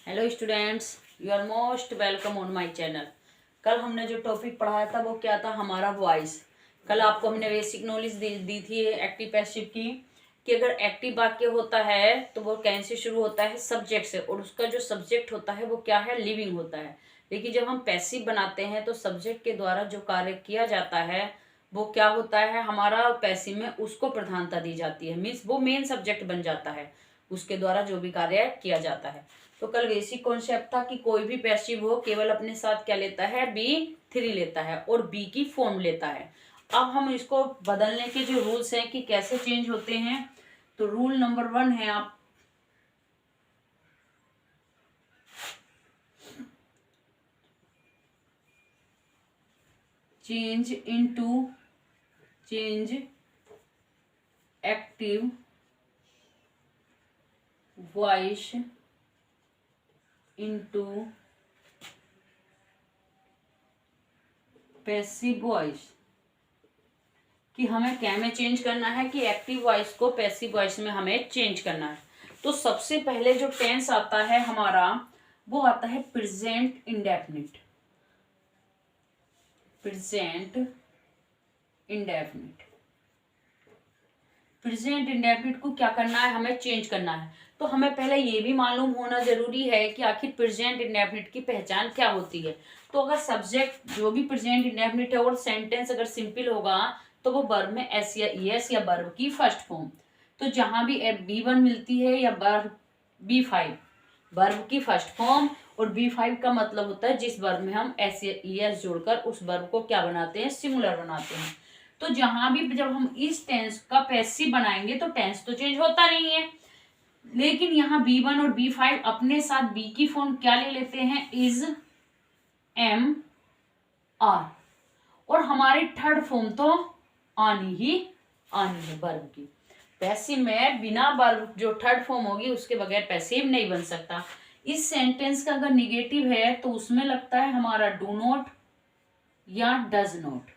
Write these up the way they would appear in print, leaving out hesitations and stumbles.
Hello students, you are most welcome on my channel. कल हमने जो टॉपिक पढ़ाया था वो क्या था, हमारा वॉइस। कल आपको हमने बेसिक नॉलेज दी थी एक्टिव पैसिव की, कि अगर एक्टिव वाक्य होता है तो वो कैसे शुरू होता है, सब्जेक्ट से, और उसका जो सब्जेक्ट होता है वो क्या है, लिविंग होता है। लेकिन जब हम पैसिव बनाते हैं तो सब्जेक्ट के द्वारा जो कार्य किया जाता है वो क्या होता है, हमारा पैसिव में उसको प्रधानता दी जाती है, मीन्स वो मेन सब्जेक्ट बन जाता है, उसके द्वारा जो भी कार्य किया जाता है। तो कल बेसिक कॉन्सेप्ट था कि कोई भी पैसिव हो केवल अपने साथ क्या लेता है, बी3 लेता है और बी की फॉर्म लेता है। अब हम इसको बदलने के जो रूल्स हैं कि कैसे चेंज होते हैं, तो रूल नंबर 1 है, आप change active voice into passive voice. कि हमें क्या में चेंज करना है, कि एक्टिव वॉइस को पैसिव वॉइस में हमें चेंज करना है। तो सबसे पहले जो टेंस आता है हमारा वो आता है प्रेजेंट इंडेफिनिट। प्रेजेंट इंडेफिनिट को क्या करना है, हमें चेंज करना है। तो हमें पहले ये भी मालूम होना जरूरी है कि आखिर प्रेजेंट इंडेफिनिट की पहचान क्या होती है। तो अगर सब्जेक्ट जो भी प्रेजेंट इंडेफिनिट है और सेंटेंस अगर सिंपल होगा तो वो वर्ब में एस या ईएस या वर्ब की फर्स्ट फॉर्म। तो जहां भी B1 मिलती है या वर्ब B5, वर्ब की फर्स्ट फॉर्म, और B5 का मतलब होता है जिस वर्ब में हम एस या ईएस जोड़कर उस वर्ब को क्या बनाते हैं, सिंगुलर बनाते हैं। तो जहां भी जब हम इस टेंस का पैसिव बनाएंगे तो टेंस तो चेंज होता नहीं है, लेकिन यहाँ B1 और B5 अपने साथ बी की फॉर्म क्या ले लेते हैं, इज, एम, आर, और हमारी थर्ड फॉर्म तो आनी है वर्ब की। पैसिव में बिना वर्ब जो थर्ड फॉर्म होगी उसके बगैर पैसिव नहीं बन सकता। इस सेंटेंस का अगर निगेटिव है तो उसमें लगता है हमारा डू नॉट या डज नॉट।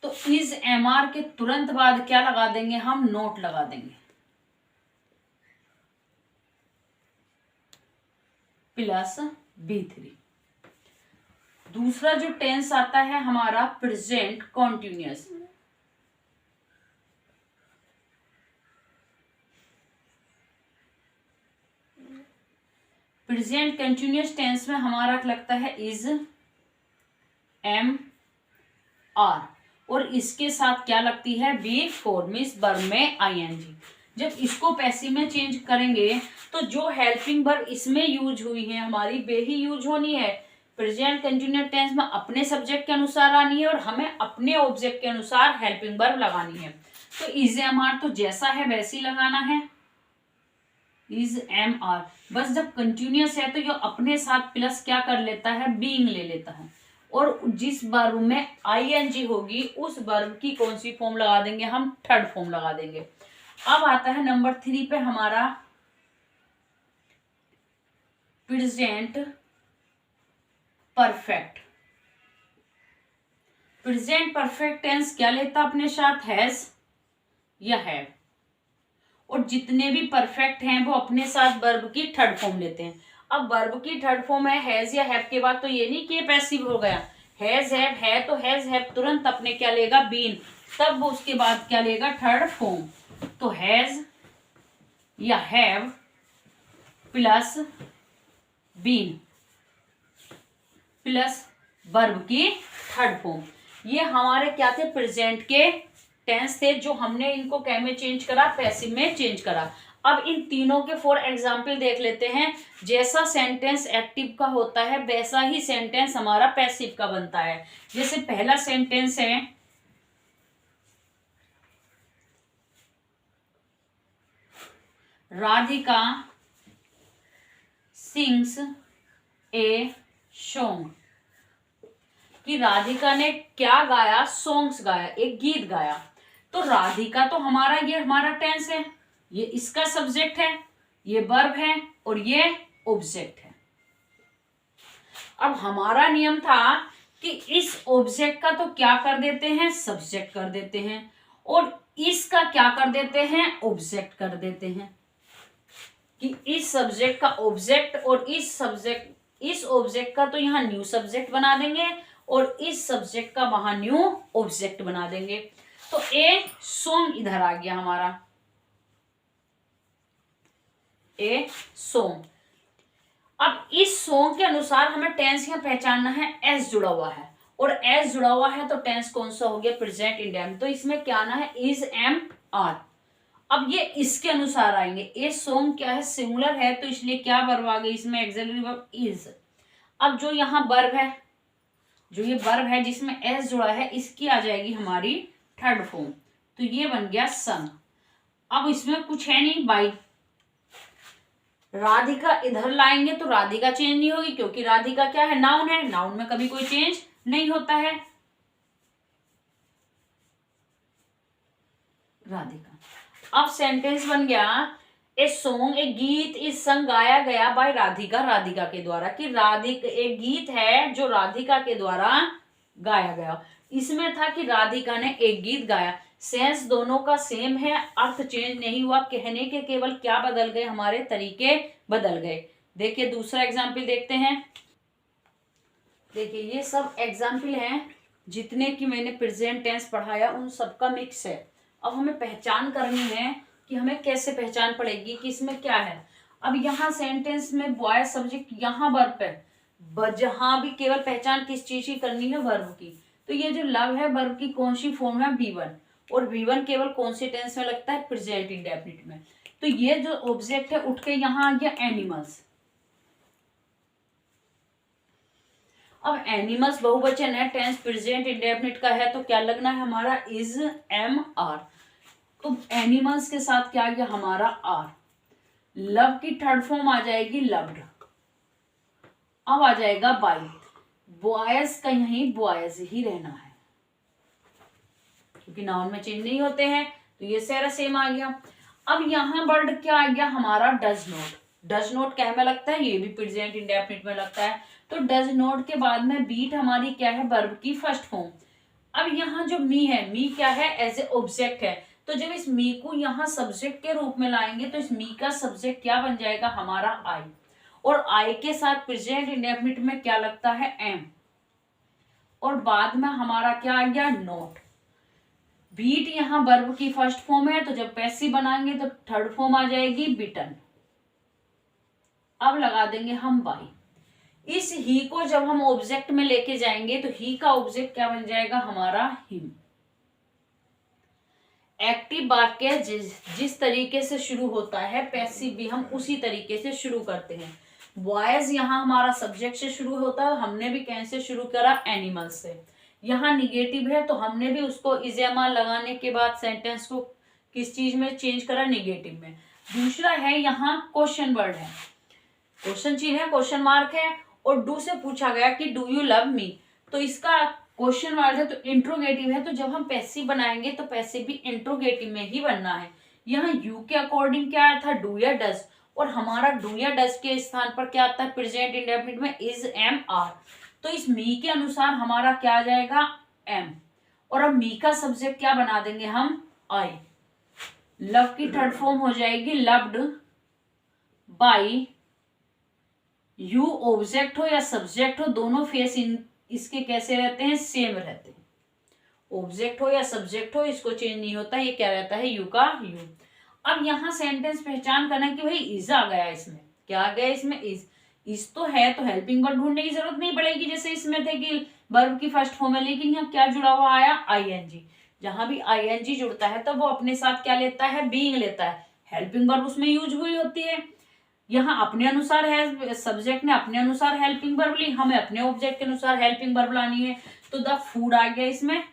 तो इज एमआर के तुरंत बाद क्या लगा देंगे, हम नोट लगा देंगे, प्लस B3। दूसरा जो टेंस आता है हमारा present continuous. Present continuous tense में हमारा लगता है इज, एम, आर, और इसके साथ क्या लगती है, B4 मीन्स वर्ब में ING। जब इसको पैसिव में चेंज करेंगे तो जो हेल्पिंग वर्ब इसमें यूज हुई है हमारी वे ही यूज होनी है। प्रेजेंट कंटिन्यूअस टेंस में अपने सब्जेक्ट के अनुसार आनी है और हमें अपने ऑब्जेक्ट के अनुसार हेल्पिंग वर्ब लगानी है। तो इज एम आर तो जैसा है वैसे ही लगाना है, इज एम आर। बस जब कंटिन्यूअस है तो ये अपने साथ प्लस क्या कर लेता है, बीइंग ले लेता है, और जिस वर्ब में ING होगी उस वर्ब की कौन सी फॉर्म लगा देंगे, हम थर्ड फॉर्म लगा देंगे। अब आता है नंबर 3 पे हमारा present perfect. Present perfect tense क्या लेता अपने साथ, हैज या हैव, और जितने भी परफेक्ट हैं वो अपने साथ वर्ब की थर्ड फॉर्म लेते हैं। अब वर्ब की थर्ड फॉर्म है हैज या हैव के बाद, तो ये नहीं कि ये पैसिव हो गया, हैज हैव है तो हैज हैव तुरंत अपने क्या लेगा, बीन, तब वो उसके बाद क्या लेगा, थर्ड फॉर्म। तो हैज या have plus been plus verb की थर्ड फॉर्म। ये हमारे क्या थे, प्रेजेंट के टेंस थे जो हमने इनको क्या में चेंज करा, पैसिव में चेंज करा। अब इन तीनों के फॉर एग्जाम्पल देख लेते हैं। जैसा सेंटेंस एक्टिव का होता है वैसा ही सेंटेंस हमारा पैसिव का बनता है। जैसे पहला सेंटेंस है, राधिका सिंग्स ए सॉन्ग। कि राधिका ने क्या गाया, सॉन्ग्स गाया, एक गीत गाया। तो राधिका तो हमारा ये हमारा टेंस है, ये इसका सब्जेक्ट है, ये वर्ब है और ये ऑब्जेक्ट है। अब हमारा नियम था कि इस ऑब्जेक्ट का तो क्या कर देते हैं, सब्जेक्ट कर देते हैं, और इसका क्या कर देते हैं, ऑब्जेक्ट कर देते हैं। कि इस सब्जेक्ट का ऑब्जेक्ट और इस ऑब्जेक्ट का तो यहाँ न्यू सब्जेक्ट बना देंगे और इस सब्जेक्ट का वहां न्यू ऑब्जेक्ट बना देंगे। तो ए सॉन्ग इधर आ गया हमारा, ए सॉन्ग। अब इस सॉन्ग के अनुसार हमें टेंस यहाँ पहचानना है, एस जुड़ा हुआ है और एस जुड़ा हुआ है तो टेंस कौन सा हो गया, प्रेजेंट इंडेफिनिट। तो इसमें क्या आना है, इज, एम, आर। अब ये इसके अनुसार आएंगे। ए सॉन्ग क्या है, सिंगुलर है तो इसलिए क्या वर्ब आ गई इसमें, एक्सिलरी वर्ब इज। अब जो यहाँ वर्ब है, जो ये वर्ब है जिसमें एस जुड़ा है, इसकी आ जाएगी हमारी थर्ड फॉर्म, तो ये बन गया सन। अब इसमें कुछ है नहीं, बाई। राधिका इधर लाएंगे तो राधिका चेंज नहीं होगी क्योंकि राधिका क्या है, नाउन है, नाउन में कभी कोई चेंज नहीं होता है। राधिका। अब सेंटेंस बन गया, ए सॉन्ग, एक गीत इस संग गाया गया बाय राधिका, राधिका के द्वारा। कि राधिका एक गीत है जो राधिका के द्वारा गाया गया। इसमें था कि राधिका ने एक गीत गाया। सेंस दोनों का सेम है, अर्थ चेंज नहीं हुआ, कहने के केवल क्या बदल गए, हमारे तरीके बदल गए। देखिए दूसरा एग्जाम्पल देखते हैं। देखिए ये सब एग्जाम्पल हैं जितने की मैंने प्रेजेंट टेंस पढ़ाया उन सबका मिक्स है। अब हमें पहचान करनी है कि हमें कैसे पहचान पड़ेगी कि इसमें क्या है। अब यहाँ सेंटेंस में बॉय सब्जेक्ट, यहाँ वर्ब है, जहां भी केवल पहचान किस चीज की करनी है, वर्ब की। तो ये जो लव है वर्ब की कौन सी फॉर्म है, V1, और V1 केवल कौन सी टेंस में लगता है, प्रेजेंट इंडेफिनिट में। तो ये जो ऑब्जेक्ट है उठ के यहाँ आ गया एनिमल्स। अब एनिमल्स बहुवचन है, टेंस प्रेजेंट इंडेफिनिट का है, तो क्या लगना है हमारा, इज, एम, आर। तो एनिमल्स के साथ क्या आ गया हमारा, आर। लव की थर्ड फॉर्म आ जाएगी लव्ड। अब आ जाएगा बाई। बॉयज का यही बॉयज ही रहना है क्योंकि नाउन में चेंज नहीं होते हैं, तो ये सारा सेम आ गया। अब यहाँ वर्ड क्या आ गया हमारा, डज नॉट। डज नॉट क्या में लगता है, ये भी प्रेजेंट इंडेफिनिट में लगता है। तो डज नॉट के बाद में बीट हमारी क्या है, वर्ब की फर्स्ट फॉर्म। अब यहाँ जो मी है, मी क्या है, एज ए ऑब्जेक्ट है। तो जब इस मी को यहाँ सब्जेक्ट के रूप में लाएंगे तो इस मी का सब्जेक्ट क्या बन जाएगा हमारा, आई। और आई के साथ प्रेजेंट इंडेफिनिट में क्या लगता है, एम। और बाद में हमारा क्या आ गया, नॉट। बीट यहाँ वर्ब की फर्स्ट फॉर्म है, तो जब पैसिव बनाएंगे तो थर्ड फॉर्म आ जाएगी बिटन। अब लगा देंगे हम बाई। इस ही को जब हम ऑब्जेक्ट में लेके जाएंगे तो ही का ऑब्जेक्ट क्या बन जाएगा हमारा, हिम। एक्टिव वाक्य जिस तरीके से शुरू होता है, पैसिव भी हम उसी तरीके से शुरू करते हैं। बॉयज यहाँ हमारा सब्जेक्ट से शुरू होता है, हमने भी कैसे शुरू करा, एनिमल से। यहाँ निगेटिव है तो हमने भी उसको इजेमा लगाने के बाद सेंटेंस को किस चीज में चेंज करा, निगेटिव में। दूसरा है यहाँ क्वेश्चन वर्ड है, क्वेश्चन चिन्ह है, क्वेश्चन मार्क है, और डू से पूछा गया कि डू यू लव मी, तो इसका क्वेश्चन वर्ड है तो इंट्रोगेटिव है। तो जब हम पैसिव बनाएंगे तो पैसिव भी इंट्रोगेटिव में ही बनना है। यहाँ यू के अकॉर्डिंग क्या आया था, डू या डज, और हमारा डू या डज के स्थान पर क्या आता है, प्रेजेंट इंडेफिनिट में इज, एम, आर। तो इस मी के अनुसार हमारा क्या आ जाएगा, एम। और अब मी का सब्जेक्ट क्या बना देंगे हम, आई। लव की थर्ड फॉर्म हो जाएगी लव्ड बाई। यू ऑब्जेक्ट हो या सब्जेक्ट हो, दोनों फेस इसके कैसे रहते हैं, सेम रहते हैं। ऑब्जेक्ट हो या सब्जेक्ट हो, इसको चेंज नहीं होता, ये क्या रहता है, यू का यू। अब यहाँ सेंटेंस पहचान करना कि भाई इज आ गया, इसमें क्या आ गया, इसमें इज तो है, तो हेल्पिंग वर्ब ढूंढने की जरूरत नहीं पड़ेगी जैसे इसमें थे कि वर्ब की फर्स्ट फॉर्म है। लेकिन यहाँ क्या जुड़ा हुआ आया, आईएनजी। जहां भी आईएनजी जुड़ता है तो वो अपने साथ क्या लेता है, बीइंग लेता है। हेल्पिंग वर्ब उसमें यूज हुई होती है। यहाँ अपने अनुसार है, सब्जेक्ट ने अपने अनुसार हेल्पिंग वर्ब ली, हमें अपने ऑब्जेक्ट के अनुसार हेल्पिंग वर्ब लानी है। तो द फूड आ गया इसमें।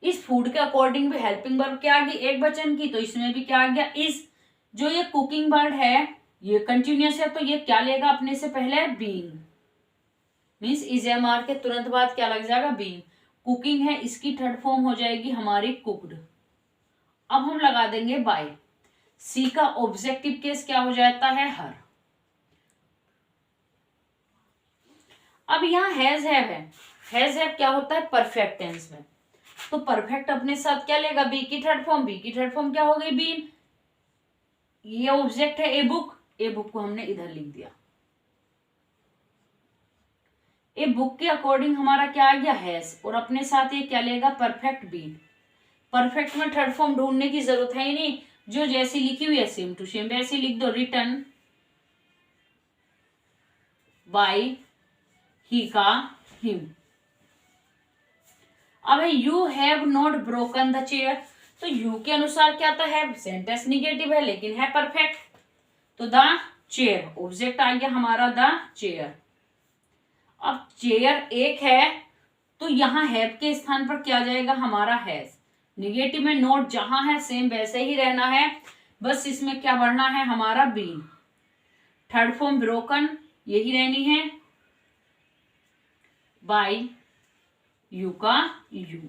इस फूड के अकॉर्डिंग भी हेल्पिंग वर्ब क्या आ गई, एक वचन की, तो इसमें भी क्या आ गया, इज। जो ये कुकिंग वर्ड है ये कंटिन्यूअस है, तो ये क्या लेगा अपने से पहले, being. Means is am are के तुरंत बाद क्या लग जाएगा, बीइंग। कुकिंग है, इसकी थर्ड फॉर्म हो जाएगी हमारी कुक्ड। अब हम लगा देंगे बाय। सी का ऑब्जेक्टिव केस क्या हो जाता है, हर। अब यहाँ हैज हैव है, हैज हैव क्या होता है, परफेक्ट टेंस में। तो परफेक्ट अपने साथ क्या लेगा, बी की थर्ड फॉर्म, बी की थर्ड फॉर्म क्या हो गई, बीन। ये ऑब्जेक्ट है ए बुक, ए बुक को हमने इधर लिख दिया। ए बुक के अकॉर्डिंग हमारा क्या आ गया हैज, और अपने साथ ये क्या लेगा परफेक्ट बीन। परफेक्ट में थर्ड फॉर्म ढूंढने की जरूरत है ही नहीं, जो जैसी लिखी हुई है सेम टू सेम वैसे लिख दो। रिटन बाय ही का हिम। अब है you have not broken the chair, तो यू के अनुसार क्या आता है, सेंटेंस निगेटिव है लेकिन है परफेक्ट, तो द चेयर ऑब्जेक्ट आ गया हमारा द चेयर। अब चेयर एक है तो यहां हैव के स्थान पर क्या जाएगा हमारा हैज। निगेटिव में नोट जहां है सेम वैसे ही रहना है, बस इसमें क्या बढ़ना है हमारा बीन। थर्ड फॉर्म ब्रोकन यही रहनी है, बाय यू का यू।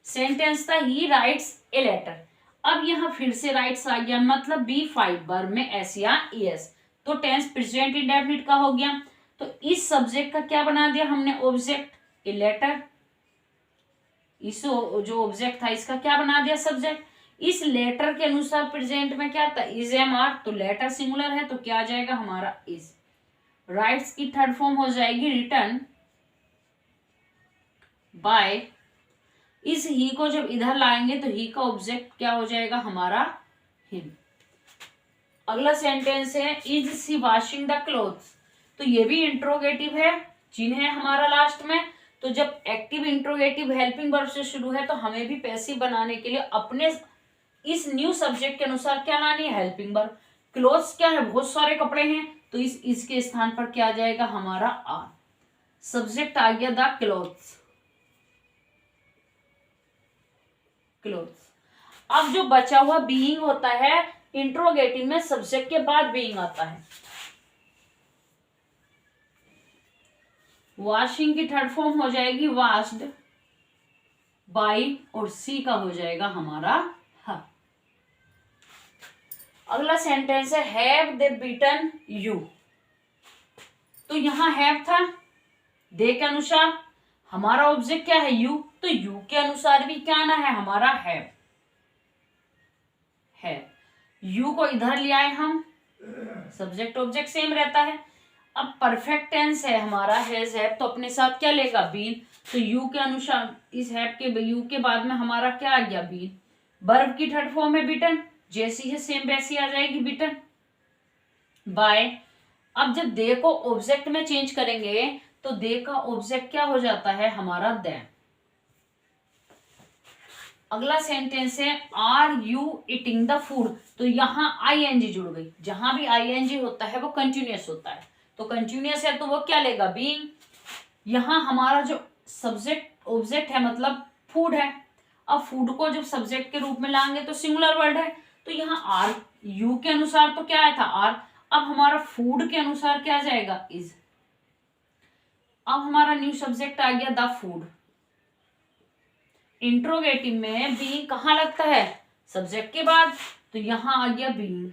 सेंटेंस था ही राइट्स ए लेटर। अब यहां फिर से राइट्स आ गया, मतलब B5 वर्ब में एस या ES, तो टेंस प्रेजेंट इंडेफिनिट का हो गया। तो इस सब्जेक्ट का क्या बना दिया हमने ऑब्जेक्ट, ए लेटर। इस जो ऑब्जेक्ट था इसका क्या बना दिया सब्जेक्ट। इस लेटर के अनुसार प्रेजेंट में क्या था इज एम आर, तो लेटर सिंगुलर है तो क्या आ जाएगा हमारा इज। राइट्स की थर्ड फॉर्म हो जाएगी रिटर्न बाय। इस ही को जब इधर लाएंगे तो ही का ऑब्जेक्ट क्या हो जाएगा हमारा हिम। अगला सेंटेंस है is she washing the clothes, तो ये भी इंट्रोगेटिव है, चिन्ह है हमारा लास्ट में। तो जब एक्टिव इंट्रोगेटिव हेल्पिंग वर्ब से शुरू है तो हमें भी पैसिव बनाने के लिए अपने इस न्यू सब्जेक्ट के अनुसार क्या लानी है हेल्पिंग वर्ब। क्लोथ्स क्या है बहुत सारे कपड़े हैं, तो इसके स्थान पर क्या आ जाएगा हमारा आर। सब्जेक्ट आ गया द क्लोथ्स, क्लोथ्स। अब जो बचा हुआ बीइंग होता है इंट्रोगेटिव में सब्जेक्ट के बाद बीइंग आता है। वॉशिंग की थर्ड फॉर्म हो जाएगी वॉश्ड बाय, और सी का हो जाएगा हमारा ह। अगला सेंटेंस है हैव दे बीटन यू, तो यहां हैव था, दे के अनुसार हमारा ऑब्जेक्ट क्या है यू, तो यू के अनुसार भी क्या आना है हमारा हैव है। यू को इधर ले आए हम, सब्जेक्ट ऑब्जेक्ट सेम रहता है। अब परफेक्ट टेंस है हमारा हैज हैव, तो अपने साथ क्या लेगा बीन, तो यू के अनुसार इस हैव के यू के बाद में हमारा क्या आ गया बीन। वर्ब की थर्ड फॉर्म है बिटन, जैसी है सेम वैसी आ जाएगी बिटन बाय। अब जब दे को ऑब्जेक्ट में चेंज करेंगे तो दे का ऑब्जेक्ट क्या हो जाता है हमारा देम। अगला सेंटेंस है are you eating the food, तो यहाँ आईएनजी जुड़ गई। जहां भी आईएनजी होता है वो कंटिन्यूअस होता है, तो कंटिन्यूअस है तो वो क्या लेगा बीइंग। यहाँ हमारा जो सब्जेक्ट ऑब्जेक्ट है मतलब फूड है, अब फूड को जब सब्जेक्ट के रूप में लाएंगे तो सिंगुलर वर्ड है, तो यहाँ आर यू के अनुसार तो क्या आया था आर, अब हमारा फूड के अनुसार क्या आ जाएगा इज। अब हमारा न्यू सब्जेक्ट आ गया द फूड। इंट्रोगेटिव में बीइंग कहां लगता है सब्जेक्ट के बाद, तो यहां आ गया बीइंग।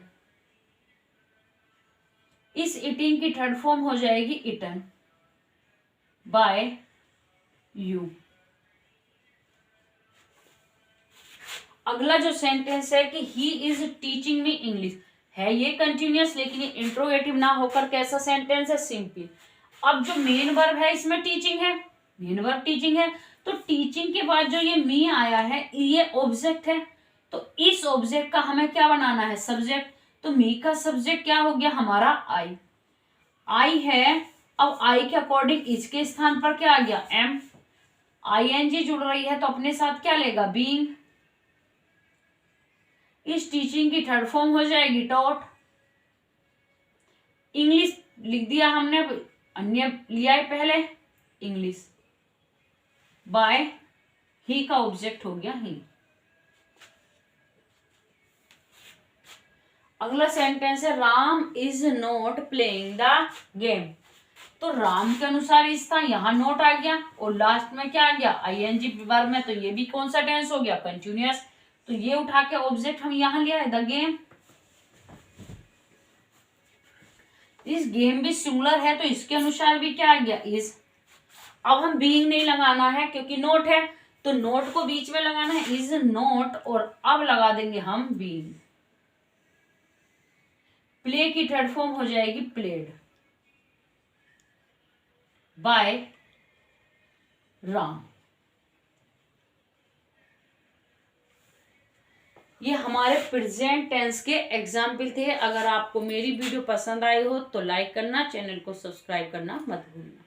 इस ईटिंग की थर्ड फॉर्म हो जाएगी इटन बाय यू। अगला जो सेंटेंस है कि he is teaching me English, है ये कंटिन्यूअस लेकिन ये इंट्रोगेटिव ना होकर कैसा सेंटेंस है सिंपल। अब जो मेन वर्ब है इसमें टीचिंग है, मेन वर्ब टीचिंग है, तो टीचिंग के बाद जो ये मी आया है ये ऑब्जेक्ट है, तो इस ऑब्जेक्ट का हमें क्या बनाना है सब्जेक्ट। तो मी का सब्जेक्ट क्या हो गया हमारा आई, आई है। अब आई के अकॉर्डिंग इसके स्थान पर क्या आ गया एम, आईएनजी जुड़ रही है तो अपने साथ क्या लेगा बीइंग। इस टीचिंग की थर्ड फॉर्म हो जाएगी टॉट। इंग्लिश लिख दिया हमने, अन्य लिया है पहले इंग्लिश बाय ही का ऑब्जेक्ट हो गया ही। अगला सेंटेंस है Ram is not playing the game, तो राम के अनुसार इस था, यहाँ नोट आ गया और लास्ट में क्या आ गया आईएनजी वर्ब में, तो ये भी कौन सा टेंस हो गया कंटिन्यूअस, तो ये उठा के ऑब्जेक्ट हम यहां लिया है द गेम। इस गेम भी सिंगुलर है तो इसके अनुसार भी क्या आ गया इज। अब हम बीइंग नहीं लगाना है क्योंकि नोट है, तो नोट को बीच में लगाना है इज नोट, और अब लगा देंगे हम बीइंग। प्ले की थर्ड फॉर्म हो जाएगी प्लेड, बाय राम। ये हमारे प्रेजेंट टेंस के एग्जाम्पल थे। अगर आपको मेरी वीडियो पसंद आई हो तो लाइक करना, चैनल को सब्सक्राइब करना मत भूलना।